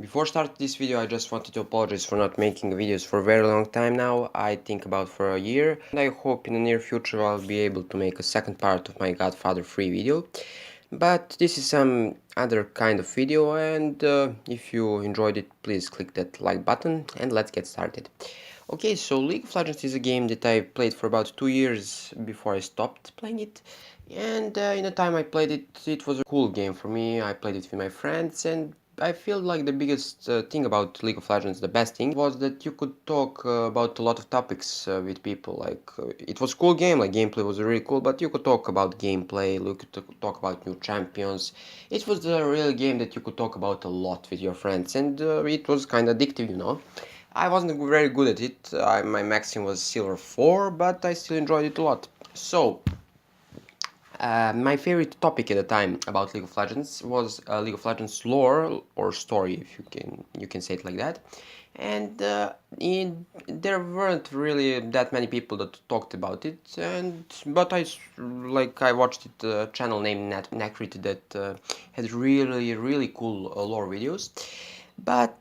Before starting this video, I just wanted to apologize for not making videos for a very long time now. I think about for a year, and I hope in the near future I'll be able to make a second part of my Godfather 3 video. But this is some other kind of video, and if you enjoyed it, please click that like button and let's get started. Okay, so League of Legends is a game that I played for about 2 years before I stopped playing it. And in the time I played it, it was a cool game for me. I played it with my friends, and I feel like the biggest thing about League of Legends, the best thing, was that you could talk about a lot of topics with people. It was a cool game, like gameplay was really cool, but you could talk about gameplay, you could talk about new champions. It was the real game that you could talk about a lot with your friends, and it was kind of addictive. I wasn't very good at it. My maximum was Silver 4, but I still enjoyed it a lot. So, my favorite topic at the time about League of Legends was League of Legends lore or story, if you can say it like that. And there weren't really that many people that talked about it. But I watched it channel named Necrit that had really cool lore videos. But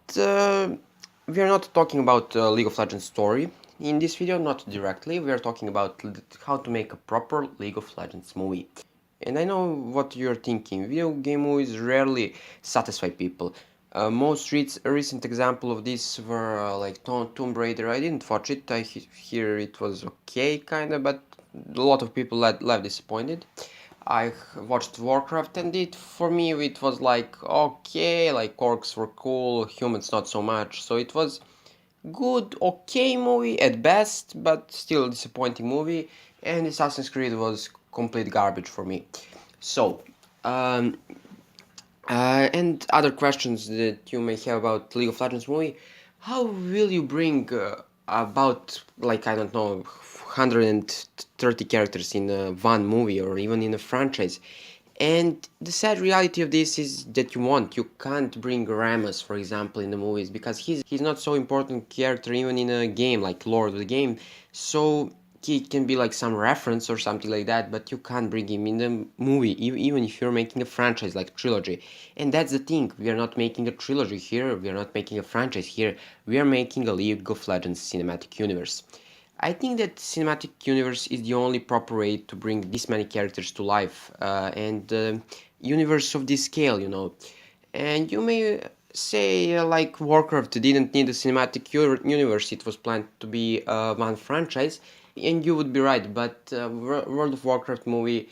we are not talking about League of Legends story. In this video, not directly, we are talking about how to make a proper League of Legends movie. And I know what you're thinking, video game movies rarely satisfy people. Most recent example of this were like Tomb Raider. I didn't watch it, I hear it was okay kinda, but a lot of people left disappointed. I watched Warcraft and for me it was like okay, like orcs were cool, humans not so much, so it was good, okay movie at best, but still disappointing movie. And Assassin's Creed was complete garbage for me. So, um, and other questions that you may have about League of Legends movie. How will you bring about, like, I don't know, 130 characters in one movie or even in a franchise? And the sad reality of this is that you can't bring Rammus, for example, in the movies because he's not so important character even in a game like Lord of the Game. So he can be like some reference or something like that, but you can't bring him in the movie, even if you're making a franchise like trilogy. And that's the thing, we are not making a trilogy here, we are not making a franchise here, we are making a League of Legends cinematic universe. I think that cinematic universe is the only proper way to bring this many characters to life, and universe of this scale. And you may say like Warcraft didn't need a cinematic universe; it was planned to be one franchise, and you would be right. But World of Warcraft movie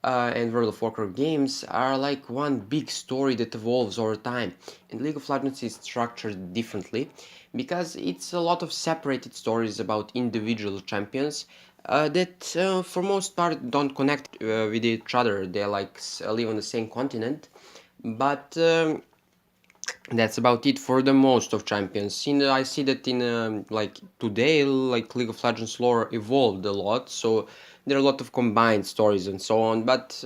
and World of Warcraft games are like one big story that evolves over time. And League of Legends is structured differently because it's a lot of separated stories about individual champions that for most part don't connect with each other. They like live on the same continent, but that's about it for the most of champions. I see that in like today, like League of Legends lore evolved a lot, so there are a lot of combined stories and so on. But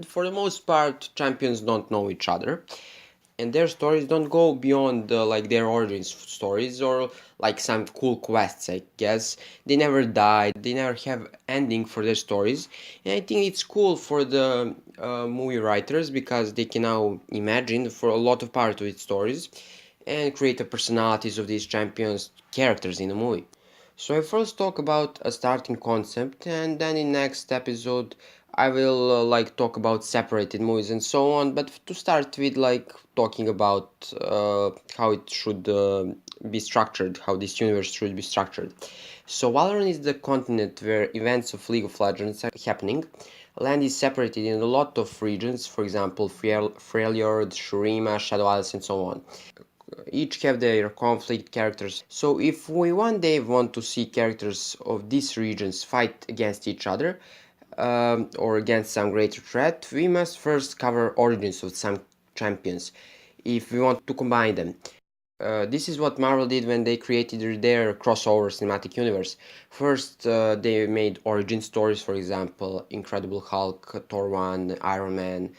for the most part, champions don't know each other, and their stories don't go beyond like their origins stories or like some cool quests. I guess they never die, they never have ending for their stories. And I think it's cool for the movie writers because they can now imagine for a lot of part of its stories and create the personalities of these champions characters in the movie. So I first talk about a starting concept, and then in next episode I will like talk about separated movies and so on. But to start with, like talking about how it should be structured, how this universe should be structured. So Valorant is the continent where events of League of Legends are happening. Land is separated in a lot of regions, for example, Freljord, Shurima, Shadow Isles, and so on. Each have their conflict characters. So if we one day want to see characters of these regions fight against each other or against some greater threat, we must first cover origins of some champions if we want to combine them. This is what Marvel did when they created their crossover cinematic universe. First, they made origin stories, for example, Incredible Hulk, Thor 1, Iron Man,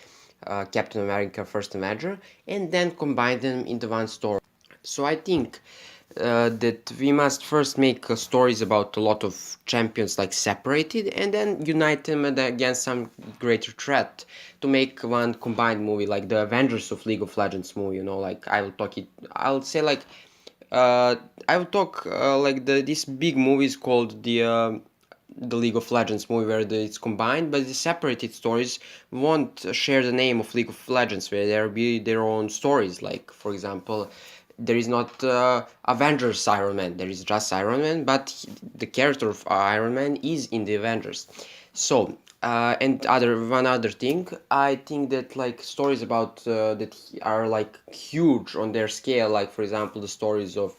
Captain America First Avenger, and then combine them into one story. So I think that we must first make stories about a lot of champions like separated and then unite them against some greater threat to make one combined movie like the Avengers of League of Legends movie, you know, like I'll say like uh, I will talk like these big movies called the League of Legends movie where it's combined, but the separated stories won't share the name of League of Legends, where there will be their own stories. Like, for example, there is not Avengers Iron Man, there is just Iron Man, but the character of Iron Man is in the Avengers. So, and one other thing, I think that like stories about that are like huge on their scale, like for example the stories of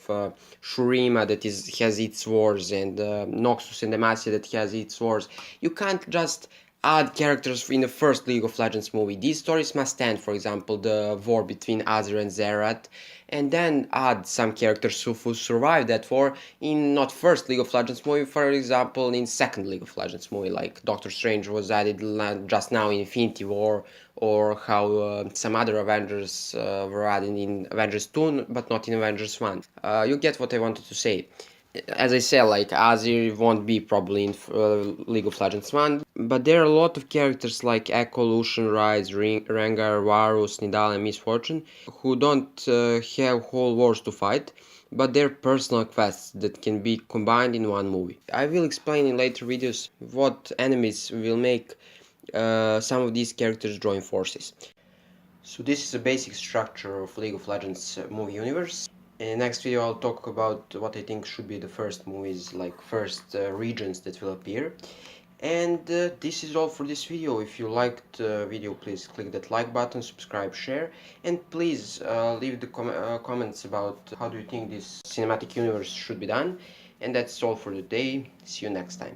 Shurima that has its wars, and Noxus and Demacia that has its wars. You can't just add characters in the first League of Legends movie. These stories must stand, for example, the war between Azir and Xerath, and then add some characters who survived that war in not first League of Legends movie, for example, in second League of Legends movie, like Doctor Strange was added just now in Infinity War, or how some other Avengers were added in Avengers 2, but not in Avengers 1. You get what I wanted to say. As I said, like Azir won't be probably in League of Legends 1, but there are a lot of characters like Echo, Lucian, Ryze, Rengar, Varus, Nidal, and Miss Fortune who don't have whole wars to fight, but they're personal quests that can be combined in one movie. I will explain in later videos what enemies will make some of these characters join forces. So this is a basic structure of League of Legends movie universe. In the next video I'll talk about what I think should be the first movies, like first regions that will appear. And this is all for this video. If you liked the video, please click that like button, subscribe, share, and please leave the comments about how do you think this cinematic universe should be done. And that's all for today. See you next time.